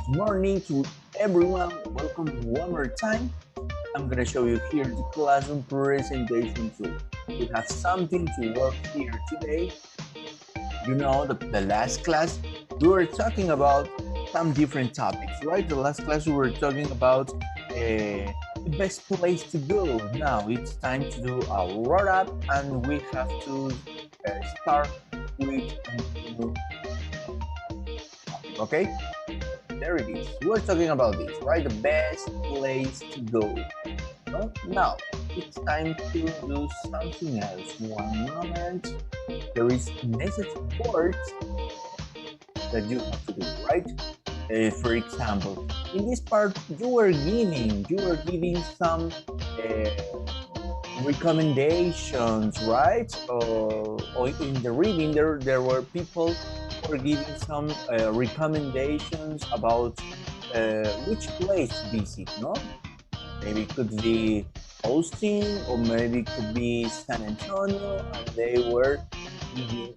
Good morning to everyone. Welcome one more time. I'm gonna show you here the classroom presentation tool. We have something to work here today. You know, the last class we were talking about some different topics, right? The last class we were talking about the best place to go. Now it's time to do a wrap up, and we have to start with a new topic. Okay, there it is. We're talking about this, right? The best place to go. Well, now it's time to do something else. One moment. There is a message board that you have to do, right? For example, in this part, you were giving some recommendations, right? Or in the reading, there were people who were giving some recommendations about which place to visit, no? Maybe it could be Austin, or maybe it could be San Antonio, and they were giving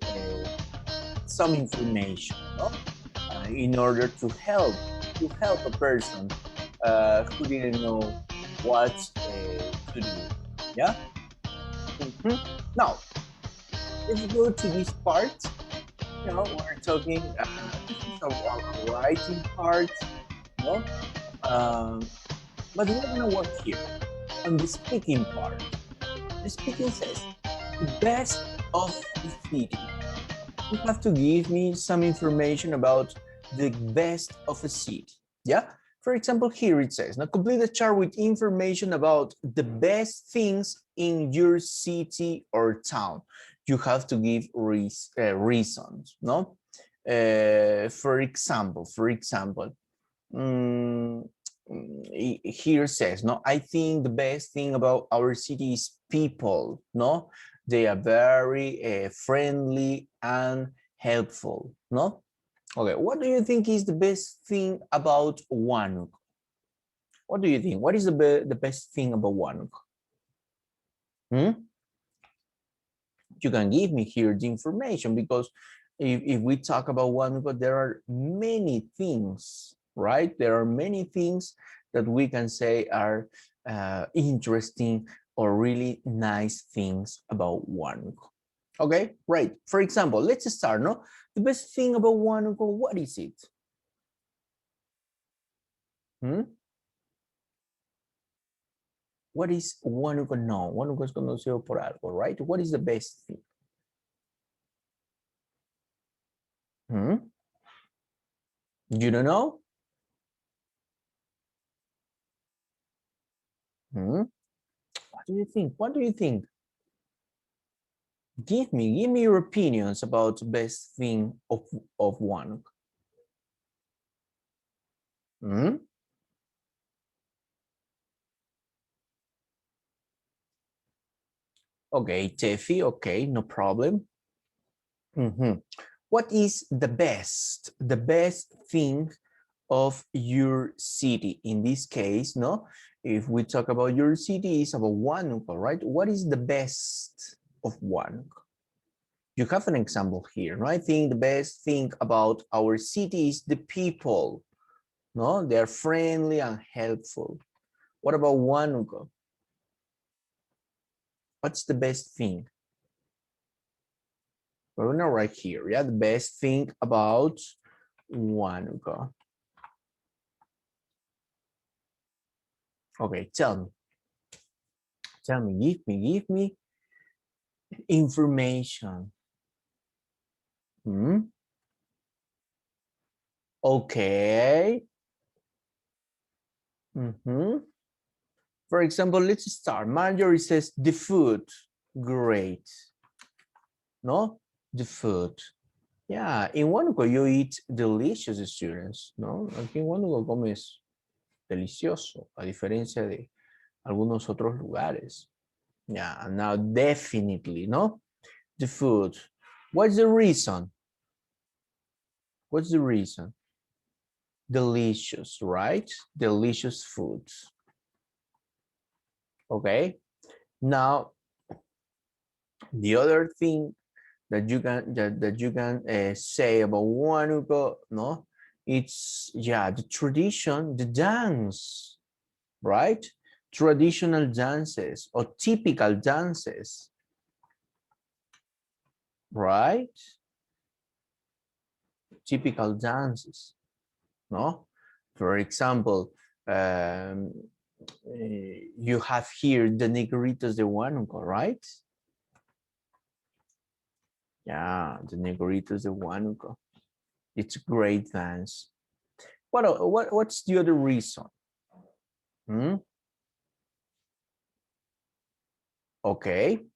some information, no? In order to help a person who didn't know what to do. Yeah. Now let's go to this part. You know, we're talking. This is a writing part. No. Um, but we're gonna work here on the speaking part. The speaking says the best of the city. You have to give me some information about the best of a city. Yeah. For example, here it says, now complete the chart with information about the best things in your city or town. You have to give reasons, no? For example, mm, here says, no, I think the best thing about our city is people, no? They are very friendly and helpful, no? Okay, what do you think is the best thing about Huánuco? What do you think? What is the best thing about Huánuco? Hmm? You can give me here the information, because if we talk about Huánuco, there are many things, right? There are many things that we can say are interesting or really nice things about Huánuco. Okay, right. For example, let's start, no? The best thing about Huánuco, what is it? Hmm? What is Huánuco? No, Huánuco es conocido por algo, right? What is the best thing? Hmm? You don't know? Hmm? What do you think? What do you think? Give me your opinions about the best thing of Huánuco. Hmm? Okay, Tefi, okay, no problem. Hmm. What is the best thing of your city? In this case, no, if we talk about your city, it's about Huánuco, right? What is the best of Huánuco? You have an example here, no? I think the best thing about our city is the people, no? They're friendly and helpful. What about Huánuco? What's the best thing? We're gonna write here, yeah, the best thing about Huánuco. Okay, tell me, give me information. Hmm? Okay. Mm-hmm. For example, let's start. Marjorie says the food, great. No, the food. Yeah, in Huánuco you eat delicious, students. No, aquí en Huánuco comes delicioso, a diferencia de algunos otros lugares. Yeah, now definitely, no, the food. What's the reason? What's the reason? Delicious, right? Delicious foods. Okay. Now, the other thing that you can say about Huánuco, no, It's, yeah, the tradition, the dance, right? Traditional dances or typical dances, right? Typical dances, no? For example, you have here the Negritos de Huánuco, right? Yeah, the Negritos de Huánuco. It's a great dance. What's the other reason? Hmm? Okay.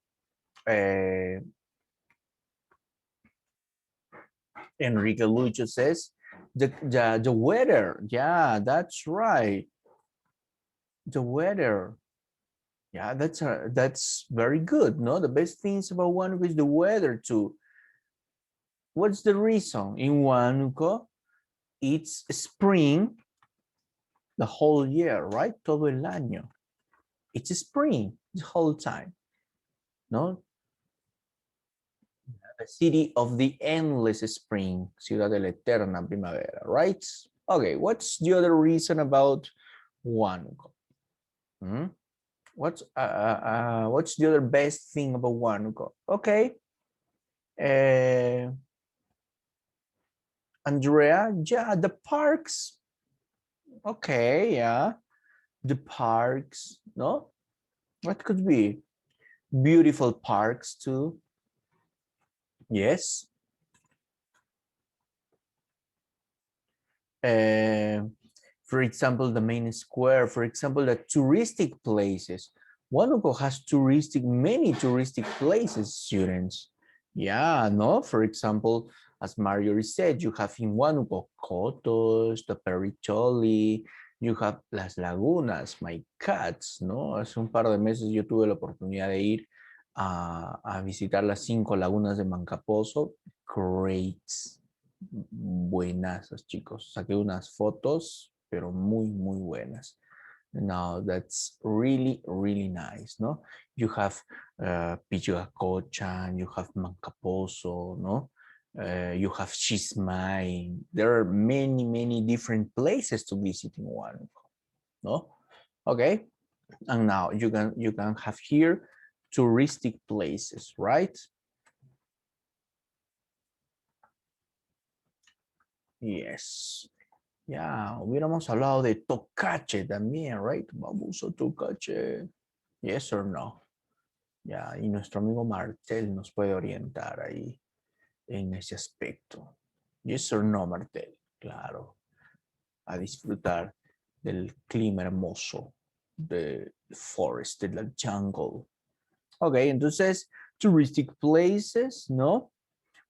Enrique Lucho says the weather. Yeah, that's right. The weather. Yeah, that's very good. No, the best things about Huánuco is the weather too. What's the reason? In Huánuco, it's spring the whole year, right? Todo el año. It's spring the whole time. No, the city of the endless spring, ciudad de la eterna primavera, right? Okay, what's the other reason about Huánuco? Hmm? What's the other best thing about Huánuco? Okay, Andrea, yeah, the parks. Okay, yeah, the parks. No, what could be beautiful parks too? Yes. For example, the main square, for example, the touristic places. Huánuco has many touristic places, students. Yeah, no, for example, as Marjorie said, you have in Huánuco Cotos, the Pericholi, you have Las Lagunas, My Cats, ¿no? Hace un par de meses yo tuve la oportunidad de ir a visitar las 5 lagunas de Mancapozo. Great, buenazas, chicos. Saqué unas fotos, pero muy buenas. Now that's really, really nice, no? You have Pichigacochan, you have Mancapozo, no? You have Chismay. There are many different places to visit in Huánuco, no? Okay, and now you can have here touristic places, right? Yes. Ya, hubiéramos hablado de Tocache también, right? Vamos a Tocache. Yes or no? Ya, y nuestro amigo Martel nos puede orientar ahí en ese aspecto. Yes or no, Martel. Claro. A disfrutar del clima hermoso, del forest, de la jungle. Ok, entonces, touristic places, ¿no?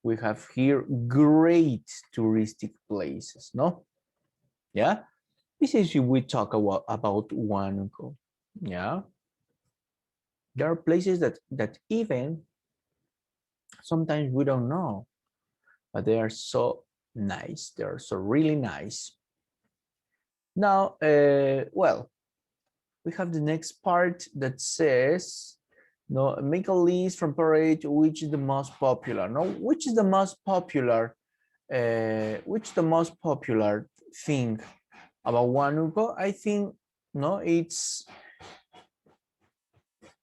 We have here great touristic places, ¿no? Yeah. This is if we talk about Huánuco. Yeah. There are places that even sometimes we don't know, but they are so nice. They are so really nice. Now, well, we have the next part that says, no, make a list from parade which is the most popular. No, which is the most popular? Which the most popular thing about Huánuco? I think no, it's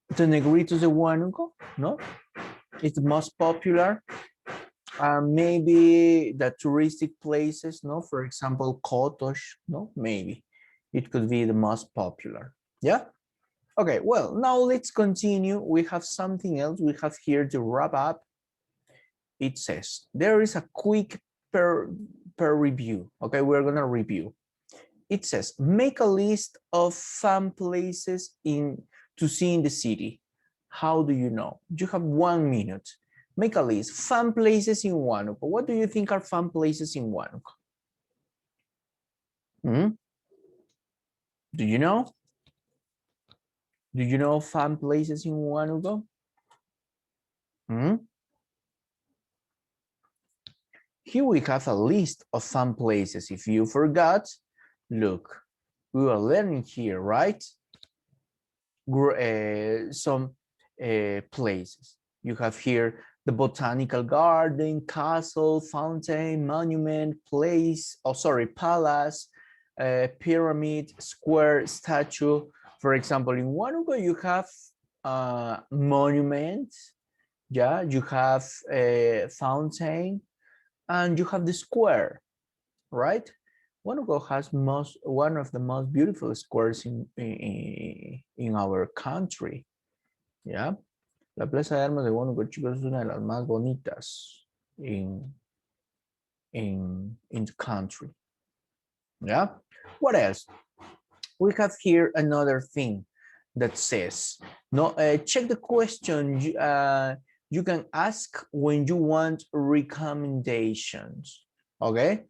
the Negritos de Huánuco. No, it's the most popular. Maybe the touristic places, no, for example, Cotos, no, maybe it could be the most popular. Yeah. Okay, well, now let's continue. We have something else. We have here to wrap up. It says there is a quick per review. Okay, we're gonna review. It says make a list of fun places to see in the city. How do you know? You have 1 minute. Make a list. Fun places in Huánuco. What do you think are fun places in Huánuco? Hmm? Do you know? Do you know fun places in Huánuco? Hmm? Here we have a list of fun places. If you forgot, look, we are learning here, right? Some places. You have here the botanical garden, castle, fountain, monument, place, oh sorry, palace, pyramid, square, statue. For example, in Huánuco you have monument, yeah, you have a fountain, and you have the square, right? Huánuco has one of the most beautiful squares in our country, yeah. La Plaza de Armas de Huánuco, chicos, es una de las más bonitas in the country. Yeah. What else? We have here another thing that says, no, check the question you can ask when you want recommendations. Okay.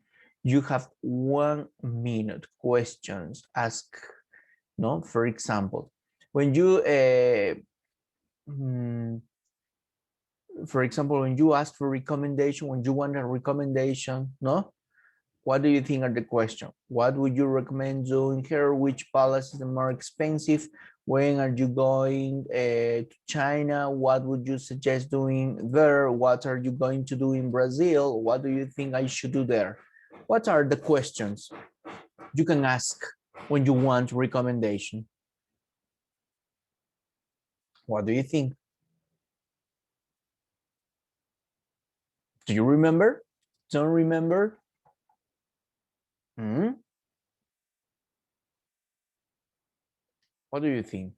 You have 1 minute questions. Ask, no, for example, when you for example, when you ask for recommendation, when you want a recommendation, no? What do you think are the question? What would you recommend doing here? Which palace is the more expensive? When are you going to China? What would you suggest doing there? What are you going to do in Brazil? What do you think I should do there? What are the questions you can ask when you want recommendation? What do you think? Do you remember? Don't remember? Hmm? What do you think?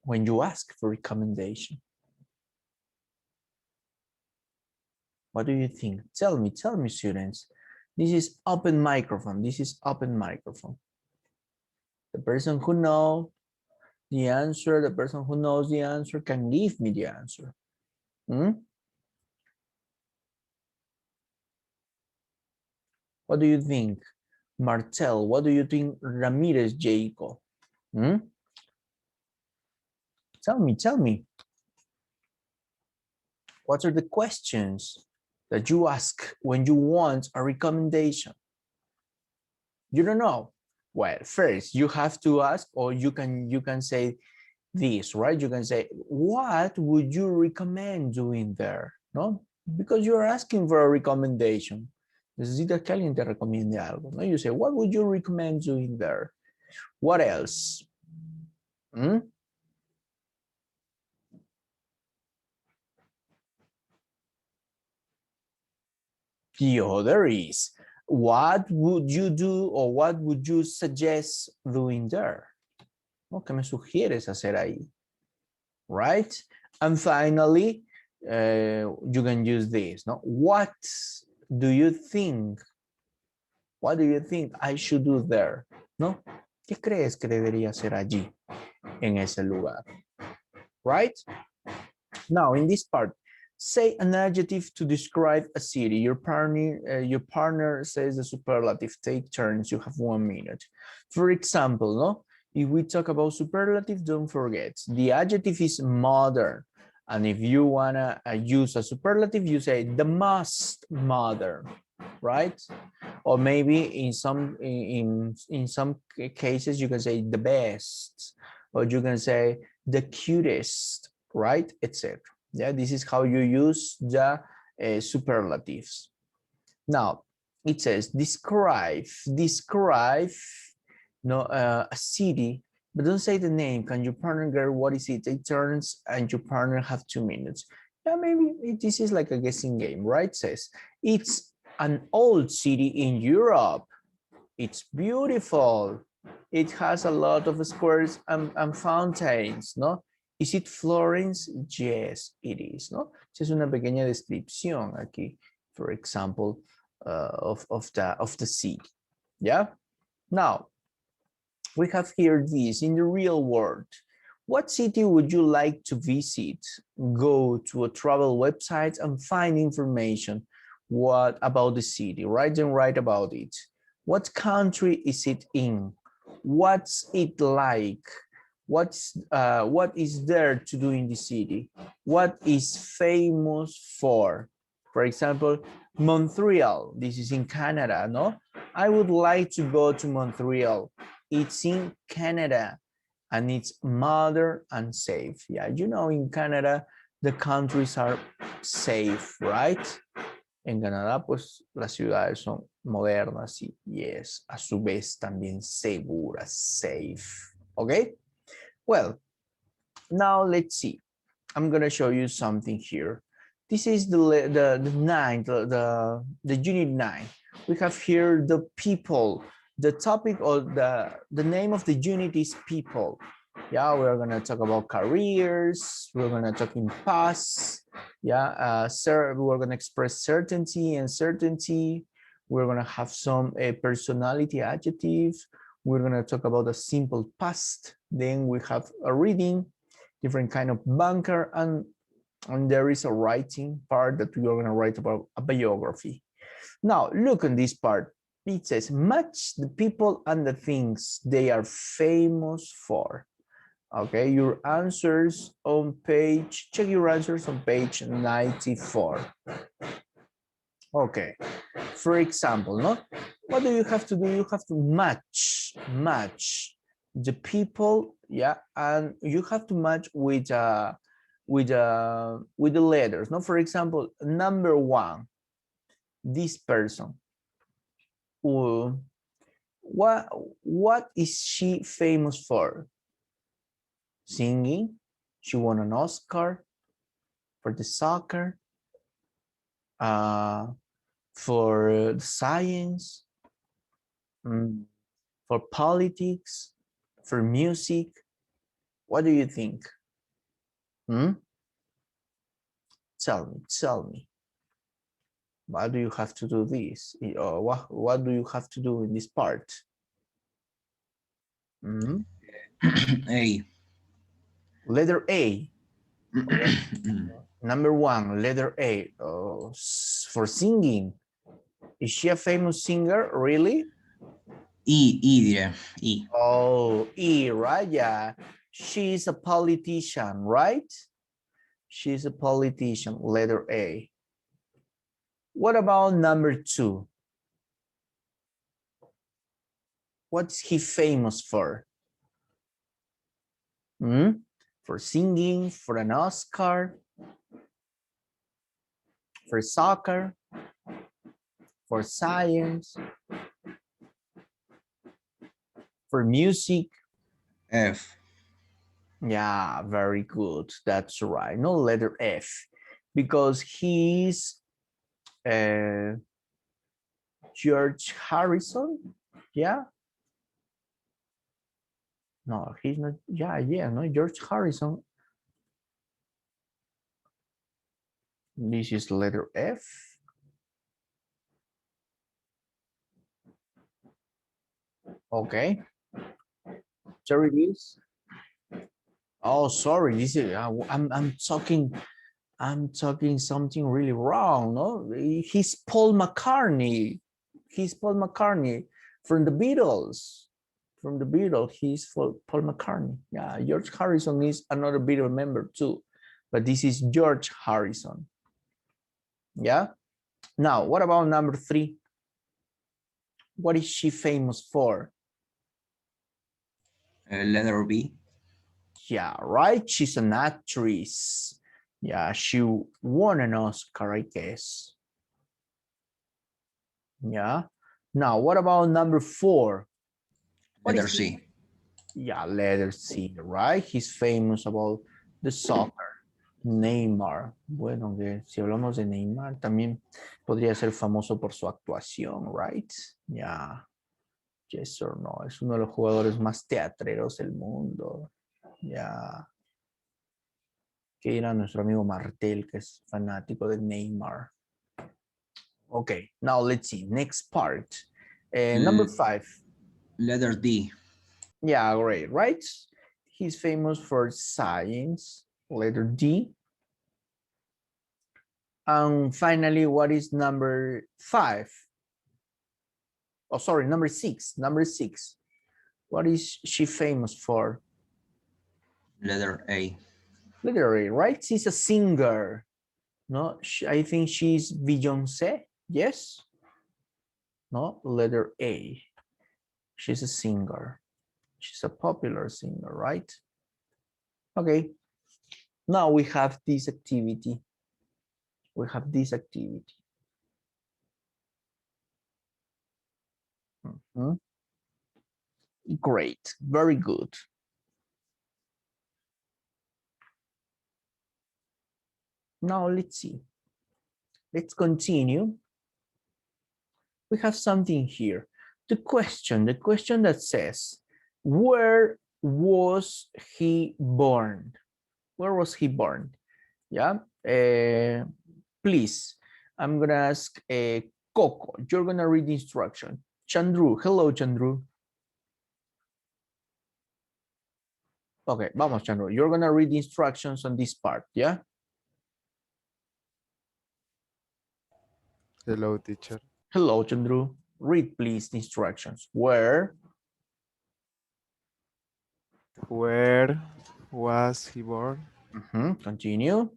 When you ask for recommendation? What do you think? Tell me, students. This is open microphone. This is open microphone. The person who knows the answer, the person who knows the answer can give me the answer. Hmm? What do you think, Martel? What do you think, Ramirez Jacob? Hmm? Tell me. What are the questions that you ask when you want a recommendation? You don't know. Well, first you have to ask, or you can say this, right? You can say, what would you recommend doing there? No, because you're asking for a recommendation. Necesitas que alguien te recomiende algo, no? You say, what would you recommend doing there? What else? Hmm? The other is, what would you do, or what would you suggest doing there? ¿No? ¿Qué me sugieres hacer ahí? Right? And finally, you can use this. No? What do you think? What do you think I should do there? ¿No? ¿Qué crees que debería hacer allí, en ese lugar? Right? Now, in this part, say an adjective to describe a city. Your partner says the superlative. Take turns. You have 1 minute. For example, no? If we talk about superlative, don't forget the adjective is modern. And if you wanna use a superlative, you say the most modern, right? Or maybe in some cases you can say the best, or you can say the cutest, right, etc. Yeah, this is how you use the superlatives. Now it says describe no, a city, but don't say the name. Can your partner get what is it? Take turns and your partner have 2 minutes. Yeah, maybe this is like a guessing game, right? It says it's an old city in Europe. It's beautiful. It has a lot of squares and fountains, ¿no? Is it Florence? Yes, it is, ¿no? Es una pequeña descripción aquí, for example, of the city. Yeah. Now, we have here this in the real world. What city would you like to visit? Go to a travel website and find information about the city. Write about it. What country is it in? What's it like? What is there to do in the city? What is famous for? For example, Montreal. This is in Canada, no? I would like to go to Montreal. It's in Canada. and it's modern and safe. Yeah, you know, in Canada, the countries are safe, right? En Canadá, pues las ciudades son modernas y yes, a su vez también seguras, safe. Okay? Well, now let's see. I'm gonna show you something here. This is the nine, the unit 9. We have here the people. The topic or the name of the unit is people. Yeah, we're gonna talk about careers. We're gonna talk in past. Yeah, we're gonna express certainty and uncertainty. We're gonna have some personality adjectives. We're gonna talk about a simple past. Then we have a reading, different kind of banker, and there is a writing part that we are going to write about a biography. Now look on this part. It says match the people and the things they are famous for. Okay, your answers on page, check your answers on page 94. Okay, for example, no, what do you have to do? You have to match the people, yeah, and you have to match with the letters. No, for example, number 1, this person. What is she famous for? Singing. She won an Oscar. For the soccer. For science. For politics. For music. What do you think? Tell me. Why do you have to do this? What do you have to do in this part? A. Letter A. Number 1, letter A. For singing. Is she a famous singer, really? Yeah. E. Oh, E, right? Yeah. She's a politician, right? She's a politician, letter A. What about number 2? What's he famous for? For singing, for an Oscar, for soccer, for science, for music. F. Yeah, very good. That's right. No, letter F, because he's George Harrison. Yeah. No, he's not. Yeah, no, George Harrison. This is letter F. Okay. Sorry, this. Oh, sorry. This is. I'm talking something really wrong. No, he's Paul McCartney. He's Paul McCartney from the Beatles. From the Beatles, he's Paul McCartney. Yeah, George Harrison is another Beatle member too, but this is George Harrison. Yeah. Now, what about number 3? What is she famous for? Letter B. Yeah, right. She's an actress. Yeah, she won an Oscar, I guess. Yeah. Now, what about number 4? Letter C. Yeah, letter C, right? He's famous about the soccer. Neymar. Bueno, que si hablamos de Neymar, también podría ser famoso por su actuación, right? Yeah. Yes or no. Es uno de los jugadores más teatreros del mundo. Yeah. Que dirá nuestro amigo Martel, que es fanático de Neymar. Okay, now let's see. Next part. Number 5. Letter D. Yeah, great, right? He's famous for science. Letter D. And finally, what is number 5? Oh, sorry, number 6. Number 6. What is she famous for? Letter A. Letter A, right? She's a singer. No, I think she's Beyoncé. Yes? No, letter A. She's a singer. She's a popular singer, right? Okay. Now we have this activity. We have this activity. Mhm. Great, very good. Now let's see. Let's continue. We have something here. The question that says, where was he born? Where was he born? Yeah. Please, I'm gonna ask Coco. You're gonna read the instruction. Chandru, hello, Chandru. Okay, vamos, Chandru. You're gonna read the instructions on this part, yeah? Hello, teacher. Hello, Chandru. Read, please, the instructions. Where was he born? Continue.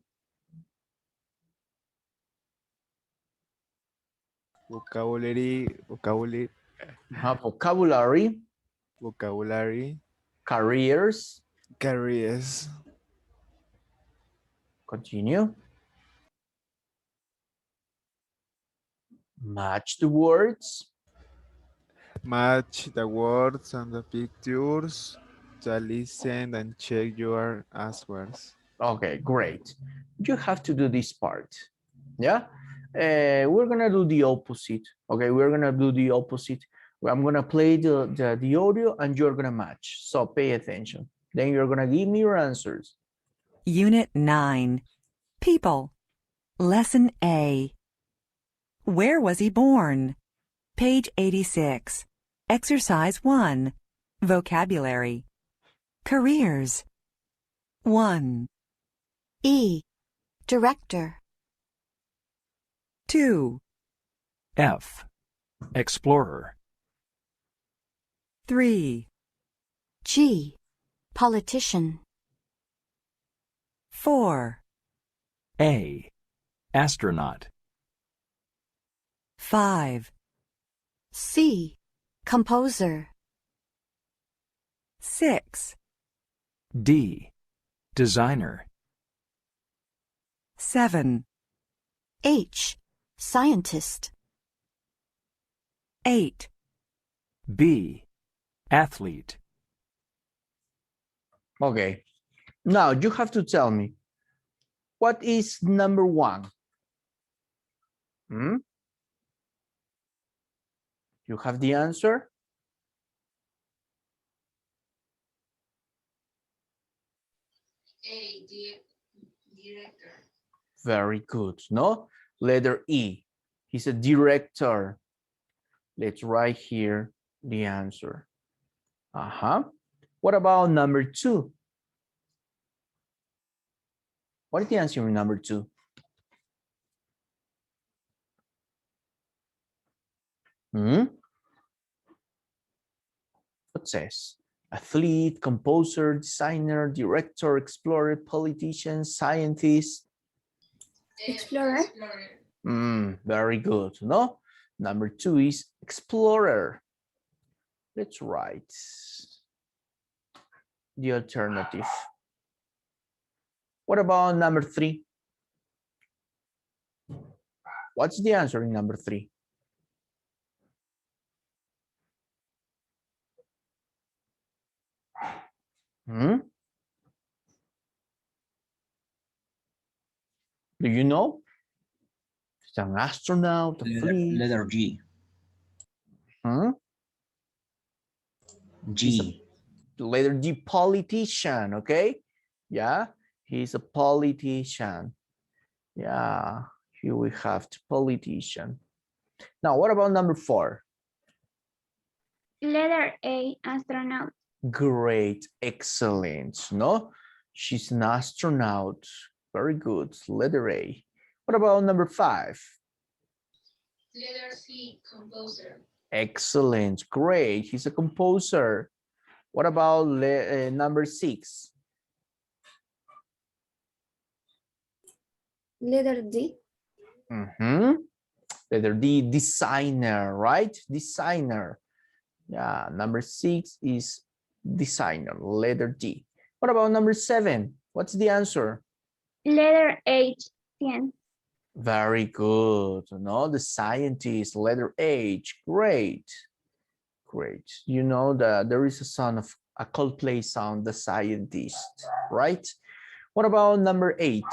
Vocabulary, Vocabulary, careers. careers, Continue. Match the words. match the words and the pictures to listen and check your answers. Okay, great. You have to do this part. Yeah. We're gonna do the opposite. Okay, we're gonna do the opposite. I'm gonna play the audio and you're gonna match. So pay attention. Then you're gonna give me your answers. Unit 9. People. Lesson A. Where was he born? Page 86. Exercise 1. Vocabulary. Careers. 1. E. Director. 2. F. Explorer. 3. G. Politician. 4. A. Astronaut. 5. C. Composer. 6. D. Designer. 7. H. Scientist. 8. B. Athlete. Okay. Now you have to tell me, what is number 1? You have the answer? A, director. Very good. No? Letter E. He's a director. Let's write here the answer. What about number 2? What is the answer in number 2? What says? Athlete, composer, designer, director, explorer, politician, scientist. Explorer. Very good. No? Number 2 is explorer. Let's write the alternative. What about number 3? What's the answer in number 3? Do you know? It's an astronaut, a fleet. Letter G. He's G. the letter G, politician, okay? Yeah, he's a politician. Yeah, here we have the politician. Now, what about number 4? Letter A, astronaut. Great, excellent. No, she's an astronaut. Very good, letter A. What about number 5? Letter C, composer. Excellent, great, he's a composer. What about number 6? Letter D. Letter D, designer, right? Designer. Yeah, number 6 is designer, letter D. What about number 7? What's the answer? Letter H. Science. Very good. No, the scientist, letter H. Great. Great. You know that there is a song of a Coldplay song, The Scientist, right? What about number 8?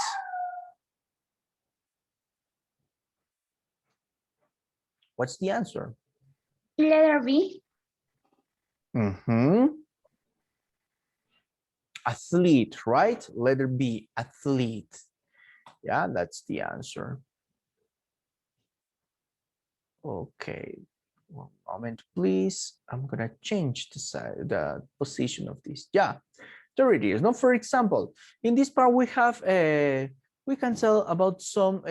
What's the answer? Letter B. Athlete, right? Letter B, athlete. Yeah, that's the answer. Okay, one moment, please. I'm gonna change the position of this. Yeah, there it is. Now, for example, in this part we have we can tell about some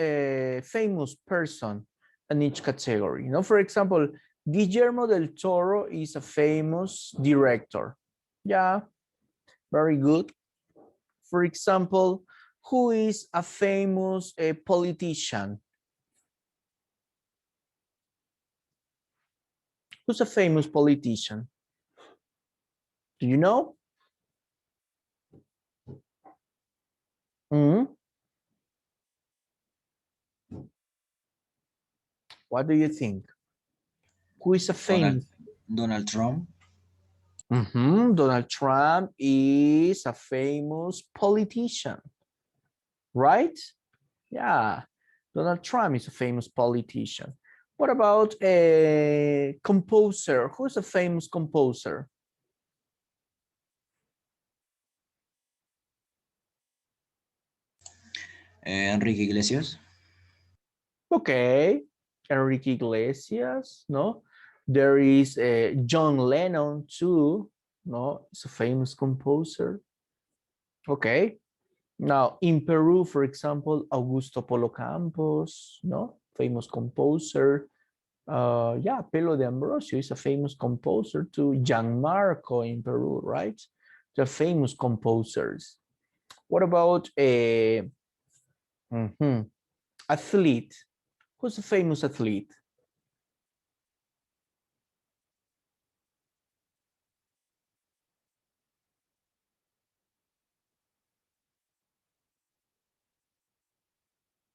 famous person in each category. You know, for example, Guillermo del Toro is a famous director. Yeah, very good. For example, who is a famous politician? Who's a famous politician? Do you know? What do you think? Who is a famous? Donald Trump. Donald Trump is a famous politician, right? Yeah, Donald Trump is a famous politician. What about a composer? Who's a famous composer? Enrique Iglesias. Okay, Enrique Iglesias, no? There is John Lennon too, no? It's a famous composer. Okay. Now, in Peru, for example, Augusto Polo Campos, no? Famous composer. Yeah, Pelo de Ambrosio is a famous composer too. Gianmarco in Peru, right? They're famous composers. What about a athlete? Who's a famous athlete?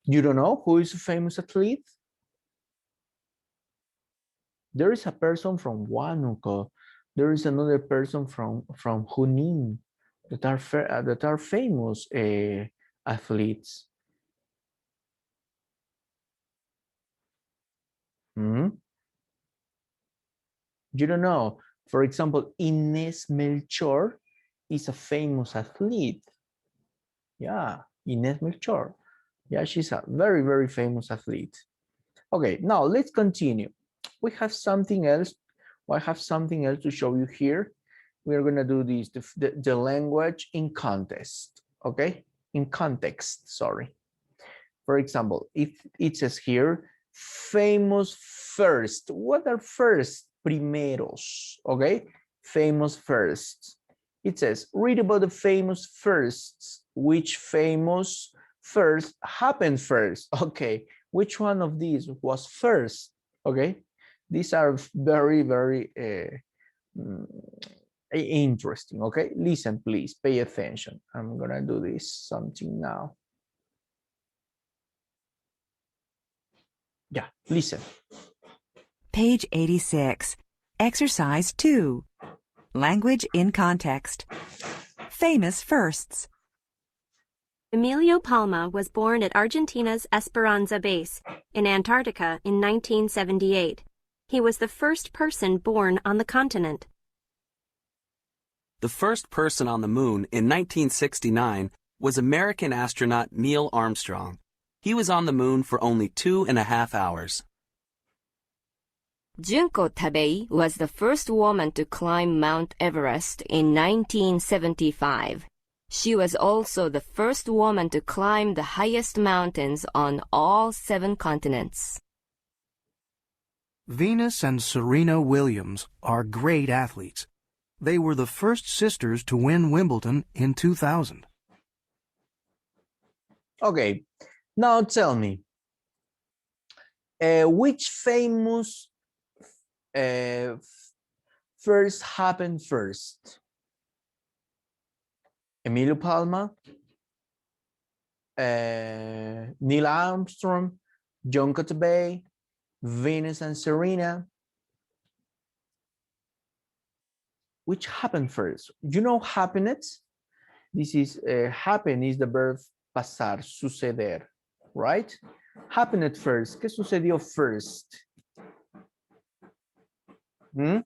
You don't know who is a famous athlete? There is a person from Huánuco. There is another person from Junín that are famous athletes. You don't know. For example, Inés Melchor is a famous athlete. Yeah, Inés Melchor. Yeah, she's a very, very famous athlete. Okay, now let's continue. We have something else. I have something else to show you here. We're gonna do this, the language in context, okay? In context, sorry. For example, if it says here, famous first. What are first? Primeros, okay? Famous first. It says, read about the famous firsts. Which famous first happened first? Okay, which one of these was first? Okay, these are very, very interesting. Okay, listen, please, pay attention. I'm gonna do this something now. Yeah, listen. Page 86, Exercise 2, Language in Context. Famous firsts. Emilio Palma was born at Argentina's Esperanza Base in Antarctica in 1978. He was the first person born on the continent. The first person on the moon in 1969 was American astronaut Neil Armstrong. He was on the moon for only 2.5 hours. Junko Tabei was the first woman to climb Mount Everest in 1975. She was also the first woman to climb the highest mountains on all 7 continents. Venus and Serena Williams are great athletes. They were the first sisters to win Wimbledon in 2000. Okay, now tell me, which famous first happened first? Emilio Palma, Neil Armstrong, John Cotabay, Venus and Serena. Which happened first? You know happiness? This is happen is the verb pasar, suceder, right? Happened first. ¿Qué sucedió first? Hmm?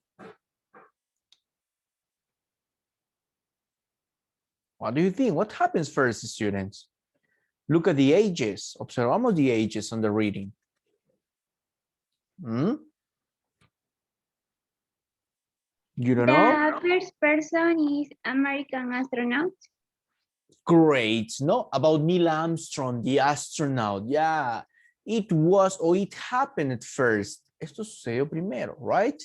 What do you think? What happens first, students? Look at the ages. Observamos the ages on the reading. Hmm? You don't know? The first person is American astronaut. Great. No, about Neil Armstrong, the astronaut. Yeah, it was or it happened at first. Esto sucedió primero, right?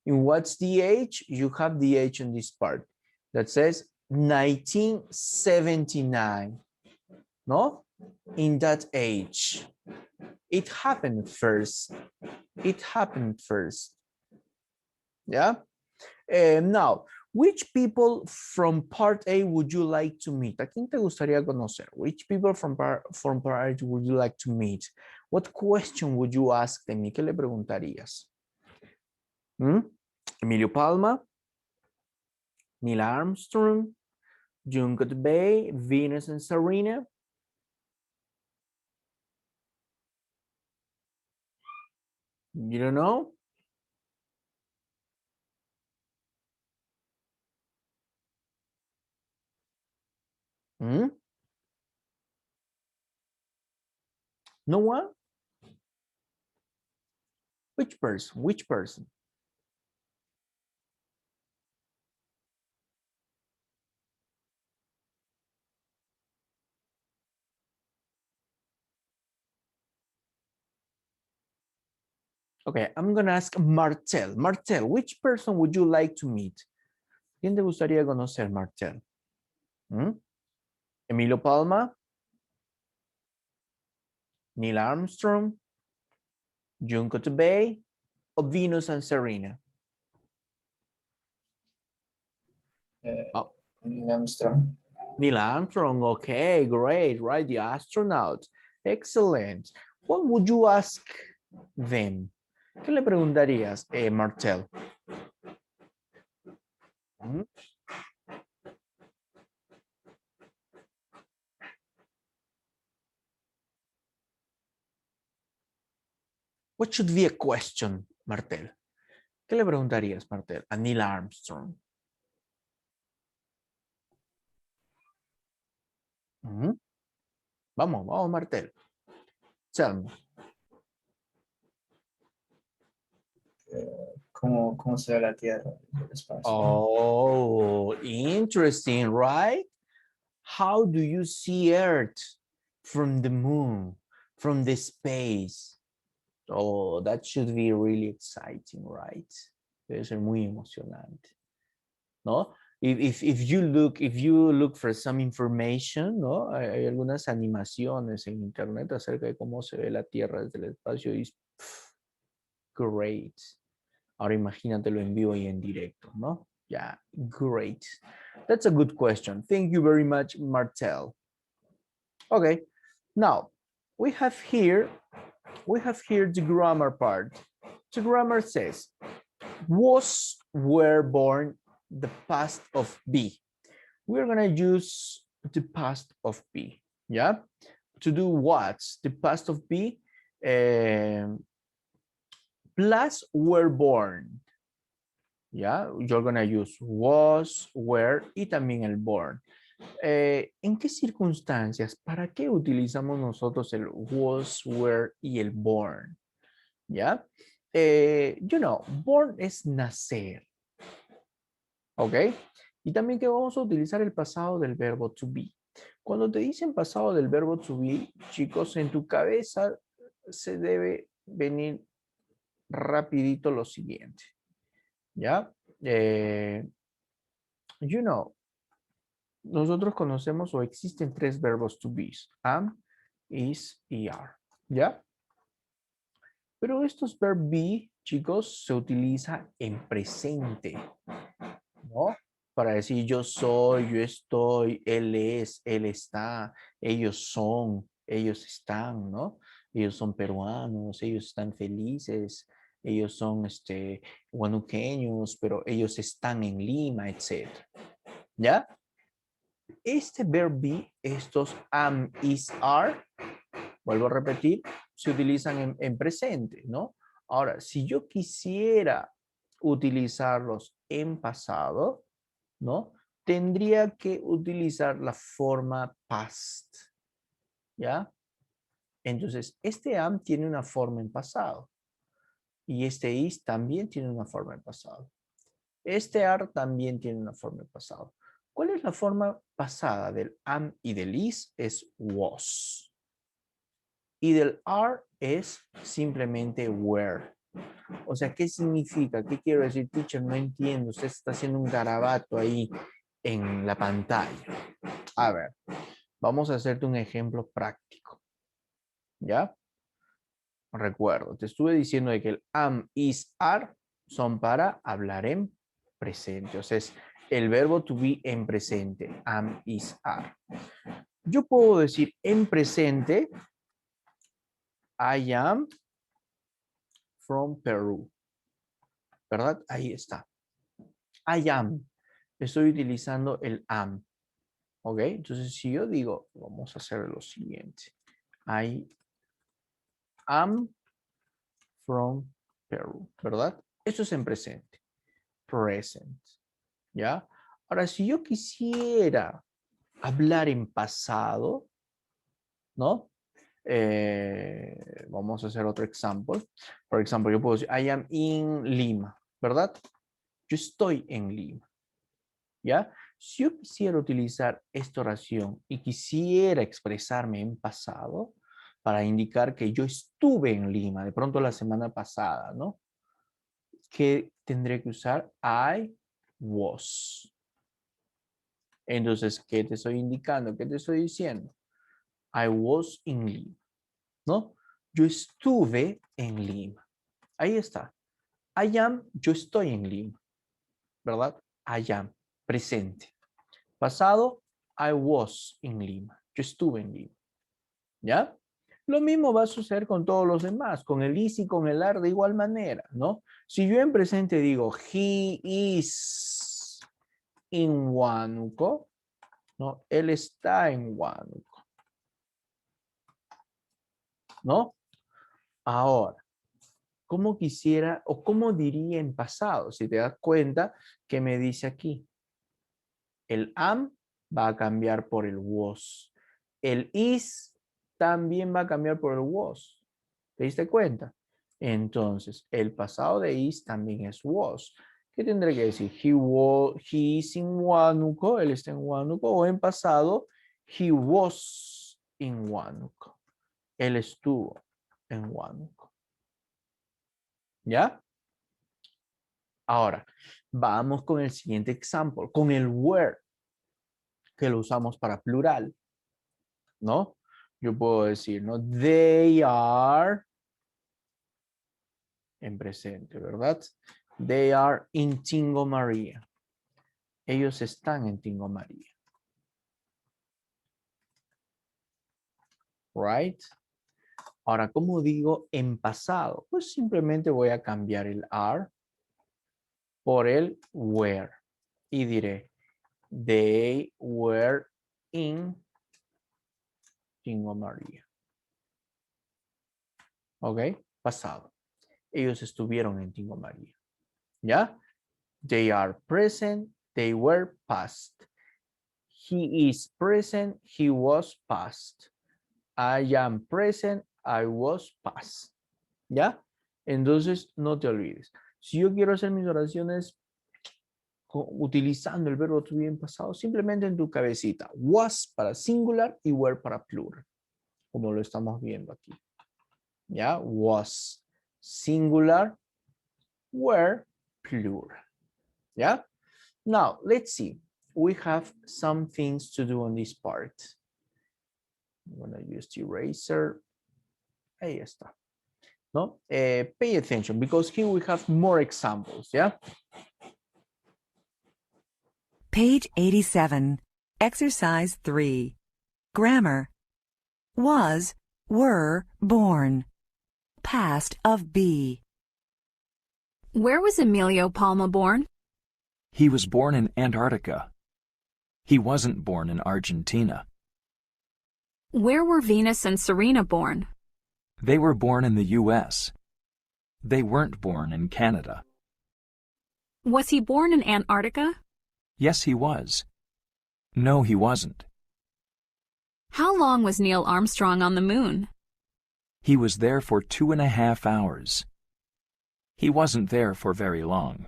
And what's the age? You have the age on this part that says 1979. No? In that age. It happened first. It happened first. Yeah? Now, which people from part A would you like to meet? ¿A quién te gustaría conocer? Which people from part A would you like to meet? What question would you ask them? ¿Y qué le preguntarías? Emilio Palma, Neil Armstrong, John Cotabay, Venus and Serena. You don't know? No one? Which person? Which person? Okay, I'm gonna ask Martel. Martel, which person would you like to meet? ¿Quién te gustaría conocer, Martel? Emilio Palma, Neil Armstrong, John Cotabay, or Venus and Serena? Neil Armstrong. Neil Armstrong, okay, great, right, the astronaut. Excellent. What would you ask them? ¿Qué le preguntarías, Martel? What should be a question, Martel? ¿Qué le preguntarías, Martel, a Neil Armstrong? Vamos, Martel. Tell me. ¿Cómo se ve la Tierra del espacio? Oh, interesting, right? How do you see Earth from the moon, from the space? Oh, that should be really exciting, right? Debe ser muy emocionante, ¿no? If you look for some information, ¿no? Hay algunas animaciones en internet acerca de cómo se ve la Tierra desde el espacio y es great. Ahora imagínatelo en vivo y en directo, ¿no? Yeah, great. That's a good question. Thank you very much, Martel. Okay, now we have here the grammar part. The grammar says, was, were born, the past of be. We're gonna use the past of be, yeah? To do what? The past of be plus were born. Yeah, you're gonna use was, were y también el born. ¿En qué circunstancias? ¿Para qué utilizamos nosotros el was, were y el born? ¿Ya? You know, born es nacer. ¿Ok? Y también que vamos a utilizar el pasado del verbo to be. Cuando te dicen pasado del verbo to be, chicos, en tu cabeza se debe venir rapidito lo siguiente. ¿Ya? You know, nosotros conocemos o existen 3 verbos to be, am, is y are, ¿ya? Pero estos verb be, chicos, se utiliza en presente, ¿no? para decir yo soy, yo estoy, él es, él está, ellos son, ellos están, ¿no? Ellos son peruanos, ellos están felices, ellos son huanuqueños, pero ellos están en Lima, etc. ¿Ya? Este verb be, estos am, is, are, vuelvo a repetir, se utilizan en presente, ¿no? Ahora, si yo quisiera utilizarlos en pasado, ¿no? Tendría que utilizar la forma past, ¿ya? Entonces, este am tiene una forma en pasado y este is también tiene una forma en pasado. Este are también tiene una forma en pasado. ¿Cuál es la forma pasada del am y del is? Es was. Y del are es simplemente were. O sea, ¿qué significa? ¿Qué quiero decir, teacher? No entiendo. Usted está haciendo un garabato ahí en la pantalla. A ver, vamos a hacerte un ejemplo práctico. ¿Ya? Recuerdo, te estuve diciendo de que el am, is, are son para hablar en presente. O sea, es el verbo to be en presente. Am, is, are. Yo puedo decir en presente, I am from Peru. ¿Verdad? Ahí está. I am. Estoy utilizando el am. ¿Ok? Entonces, si yo digo, vamos a hacer lo siguiente. I am from Peru, ¿verdad? Esto es en presente. Present. ¿Ya? Ahora, si yo quisiera hablar en pasado, ¿no? Vamos a hacer otro ejemplo. Por ejemplo, yo puedo decir, I am in Lima, ¿verdad? Yo estoy en Lima. ¿Ya? Si yo quisiera utilizar esta oración y quisiera expresarme en pasado para indicar que yo estuve en Lima, de pronto la semana pasada, ¿no? ¿Qué tendré que usar? I was. Entonces, ¿qué te estoy indicando? ¿Qué te estoy diciendo? I was in Lima, ¿no? Yo estuve en Lima. Ahí está. I am, yo estoy en Lima, ¿verdad? I am, presente. Pasado, I was in Lima. Yo estuve en Lima. ¿Ya? Lo mismo va a suceder con todos los demás, con el is y con el are de igual manera, ¿no? Si yo en presente digo, he is in Huánuco, ¿no? Él está en Huánuco, ¿no? Ahora, ¿cómo quisiera o cómo diría en pasado? Si te das cuenta, ¿qué me dice aquí? El am va a cambiar por el was. El is también va a cambiar por el was. ¿Te diste cuenta? Entonces, el pasado de is también es was. ¿Qué tendré que decir? He is in Huánuco, él está en Huánuco, o en pasado, he was in Huánuco. Él estuvo en Huánuco. ¿Ya? Ahora, vamos con el siguiente ejemplo, con el were, que lo usamos para plural, ¿no? Yo puedo decir, ¿no? They are en presente, ¿verdad? They are in Tingo María. Ellos están en Tingo María. Right? Ahora, ¿cómo digo en pasado? Pues simplemente voy a cambiar el are por el were. Y diré, they were in Tingo María. ¿Ok? Pasado. Ellos estuvieron en Tingo María. ¿Ya? They are present. They were past. He is present. He was past. I am present. I was past. ¿Ya? Entonces, no te olvides. Si yo quiero hacer mis oraciones utilizando el verbo to be en pasado, simplemente en tu cabecita. Was para singular y were para plural. Como lo estamos viendo aquí. ¿Ya? Was singular, were plural. ¿Ya? Now, let's see. We have some things to do on this part. I'm going to use the eraser. Ahí está. ¿No? Pay attention because here we have more examples. ¿Ya? Page 87. Exercise 3. Grammar. Was, were, born. Past of be. Where was Emilio Palma born? He was born in Antarctica. He wasn't born in Argentina. Where were Venus and Serena born? They were born in the U.S. They weren't born in Canada. Was he born in Antarctica? Yes, he was. No, he wasn't. How long was Neil Armstrong on the moon? He was there for 2.5 hours. He wasn't there for very long.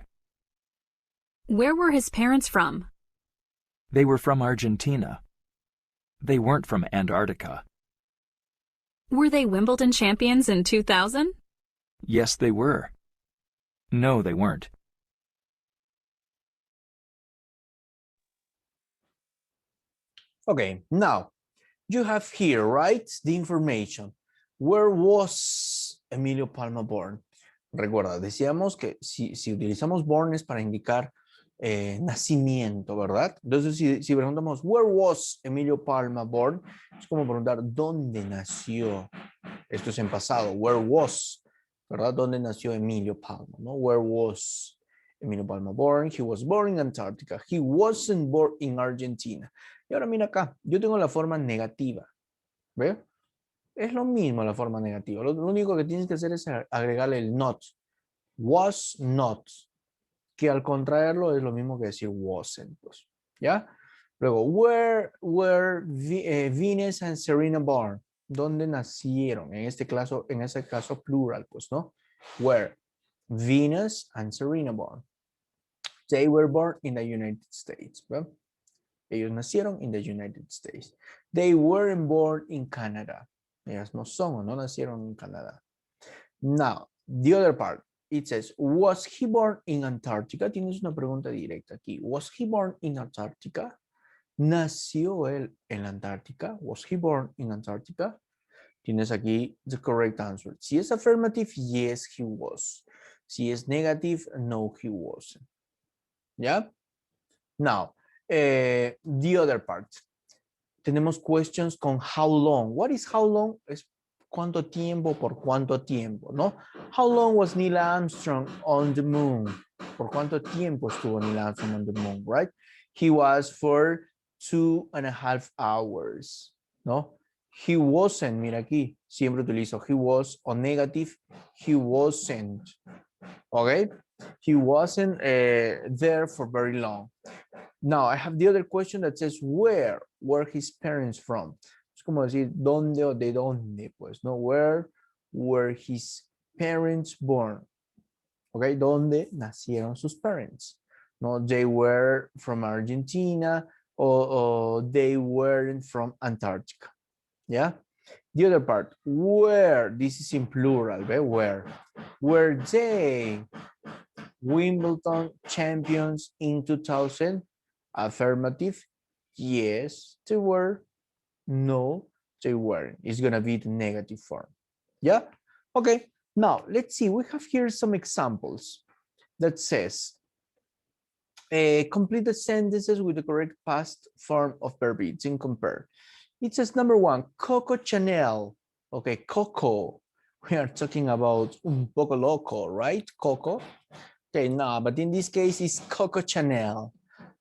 Where were his parents from? They were from Argentina. They weren't from Antarctica. Were they Wimbledon champions in 2000? Yes, they were. No, they weren't. Okay, now you have here, right, the information. Where was Emilio Palma born? Recuerda, decíamos que si utilizamos born es para indicar nacimiento, ¿verdad? Entonces, si preguntamos, where was Emilio Palma born? Es como preguntar, ¿dónde nació? Esto es en pasado, where was, ¿verdad? ¿Dónde nació Emilio Palma? ¿No? Where was Emilio Palma born? He was born in Antarctica. He wasn't born in Argentina. Y ahora mira acá, yo tengo la forma negativa, ¿ve? Es lo mismo la forma negativa. Lo único que tienes que hacer es agregarle el not. Was not. Que al contraerlo es lo mismo que decir wasn't. Pues, ¿ya? Luego, where were Venus and Serena born? ¿Dónde nacieron? En ese caso plural, pues, ¿no? Where Venus and Serena born. They were born in the United States. ¿Ve? Ellos nacieron in the United States. They weren't born in Canada. Ellas no son o no nacieron en Canadá. Now, the other part, it says, was he born in Antarctica? Tienes una pregunta directa aquí. Was he born in Antarctica? ¿Nació él en la Antártica? Was he born in Antarctica? Tienes aquí the correct answer. Si es affirmative, yes, he was. Si es negative, no, he wasn't. ¿Ya? Now, the other part. Tenemos questions con how long. What is how long? Es cuánto tiempo, por cuánto tiempo, ¿no? How long was Neil Armstrong on the moon? ¿Por cuánto tiempo estuvo Neil Armstrong on the moon, right? He was for 2.5 hours, ¿no? He wasn't, mira aquí, siempre utilizo he was o negative, he wasn't, okay? He wasn't there for very long. Now, I have the other question that says, where were his parents from? Es como decir, ¿dónde o de dónde? Pues, ¿no? Where were his parents born? Okay, ¿dónde nacieron sus parents? No, they were from Argentina or they weren't from Antarctica. Yeah? The other part, where, this is in plural, right? Where? Were they Wimbledon champions in 2000? Affirmative, yes, they were. No, they weren't. It's gonna be the negative form. Yeah? Okay, now let's see. We have here some examples that says, complete the sentences with the correct past form of verb it's in compare. It says number 1, Coco Chanel. Okay, Coco. We are talking about un poco loco, right? Coco. Okay, no, but in this case it's Coco Chanel.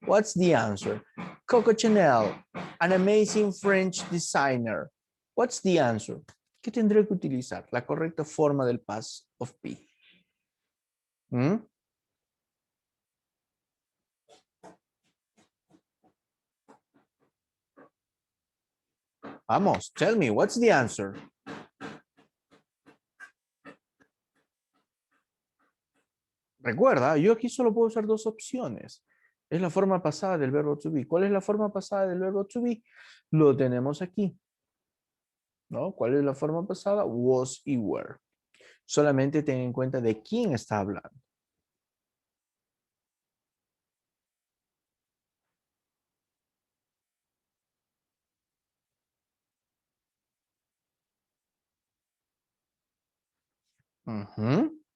What's the answer? Coco Chanel, an amazing French designer. What's the answer? ¿Qué tendré que utilizar? La correcta forma del past of be. Vamos, tell me, what's the answer? Recuerda, yo aquí solo puedo usar dos opciones. Es la forma pasada del verbo to be. ¿Cuál es la forma pasada del verbo to be? Lo tenemos aquí. ¿No? ¿Cuál es la forma pasada? Was y were. Solamente ten en cuenta de quién está hablando.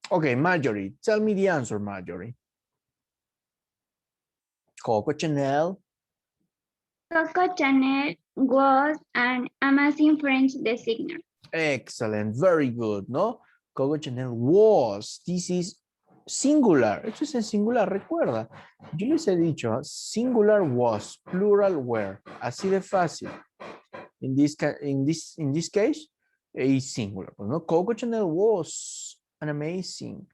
Okay, Marjorie. Tell me the answer, Marjorie. Coco Chanel. Coco Chanel was an amazing French designer. Excellent, very good, ¿no? Coco Chanel was, this is singular, esto es en singular, recuerda. Yo les he dicho, singular was, plural were, así de fácil. In this case, is singular, ¿no? Coco Chanel was an amazing,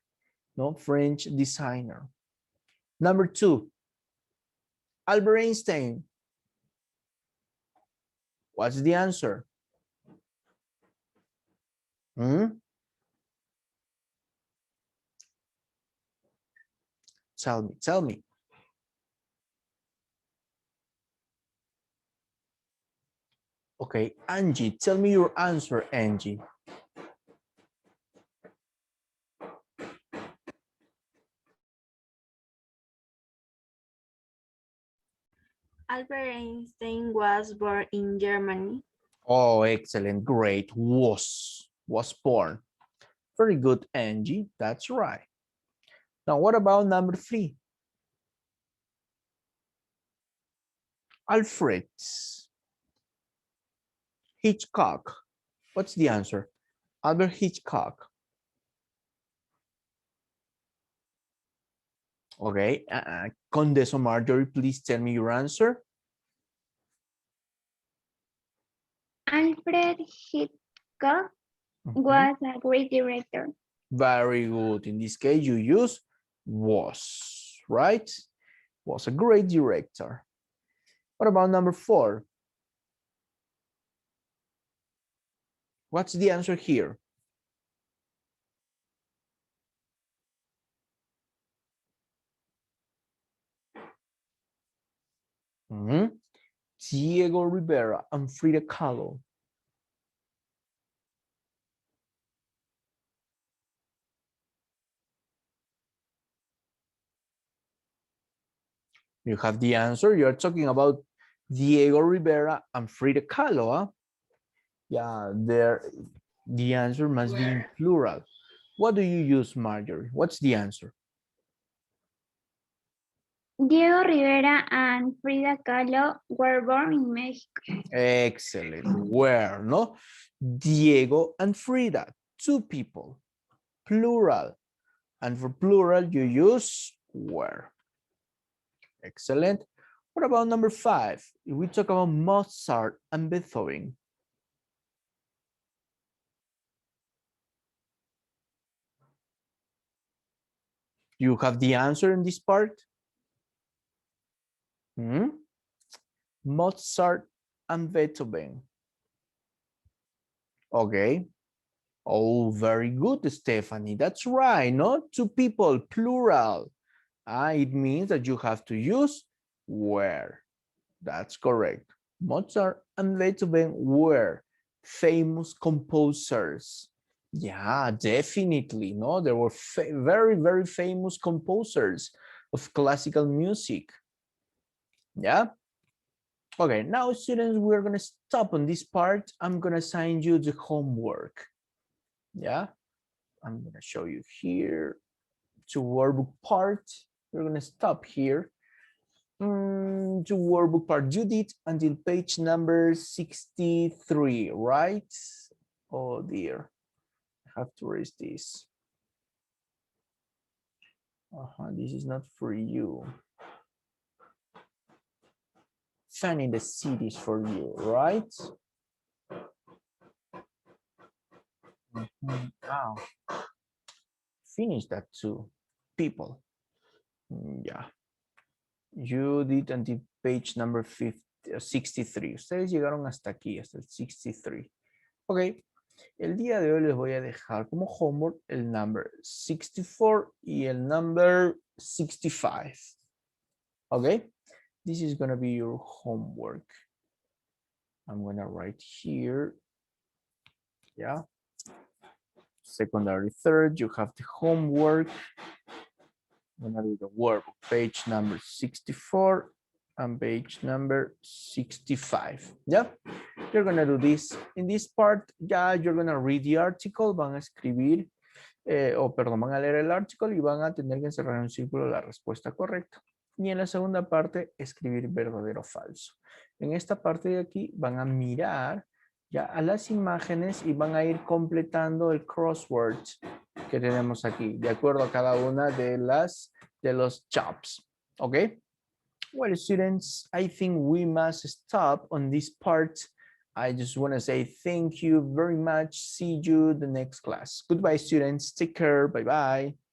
no, French designer. Number 2, Albert Einstein. What's the answer? Tell me. Okay, Angie, tell me your answer, Angie. Albert Einstein was born in Germany. Oh, excellent, great, was born. Very good, Angie, that's right. Now, what about number 3? Alfred Hitchcock. What's the answer? Albert Hitchcock. Okay, Condesa Marjorie, please tell me your answer. Alfred Hitchcock was a great director. Very good. In this case, you use was, right? Was a great director. What about number 4? What's the answer here? Diego Rivera and Frida Kahlo. You have the answer. You're talking about Diego Rivera and Frida Kahlo. Huh? Yeah, the answer must be in plural. What do you use, Marjorie? What's the answer? Diego Rivera and Frida Kahlo were born in Mexico. Excellent. Where, no? Diego and Frida, 2 people, plural. And for plural, you use were. Excellent. What about number 5? If we talk about Mozart and Beethoven. You have the answer in this part? Mozart and Beethoven. Okay. Oh, very good, Stephanie. That's right. Not 2 people, plural. It means that you have to use were. That's correct. Mozart and Beethoven were famous composers. Yeah, definitely. No, they were very, very famous composers of classical music. Yeah. Okay, now students, we're going to stop on this part. I'm going to assign you the homework. Yeah, I'm going to show you here to workbook part. We're going to stop here. To workbook part, you did until page number 63, right? Oh dear, I have to erase this. This is not for you. Finding the cities for you, right? Wow. Finish that too, people. Yeah. You did until page number 63. Ustedes llegaron hasta aquí, hasta el 63. Ok. El día de hoy les voy a dejar como homework el number 64 y el number 65. Ok. This is going to be your homework. I'm going to write here. Yeah. Secondary third, you have the homework. I'm going to do the workbook, page number 64 and page number 65. Yeah, you're going to do this. In this part, yeah, you're going to read the article, van a escribir, van a leer el artículo y van a tener que encerrar en un círculo la respuesta correcta. Y en la segunda parte, escribir verdadero o falso. En esta parte de aquí van a mirar ya a las imágenes y van a ir completando el crossword que tenemos aquí, de acuerdo a cada una de los jobs. ¿Ok? Well, students, I think we must stop on this part. I just want to say thank you very much. See you the next class. Goodbye, students. Take care. Bye-bye.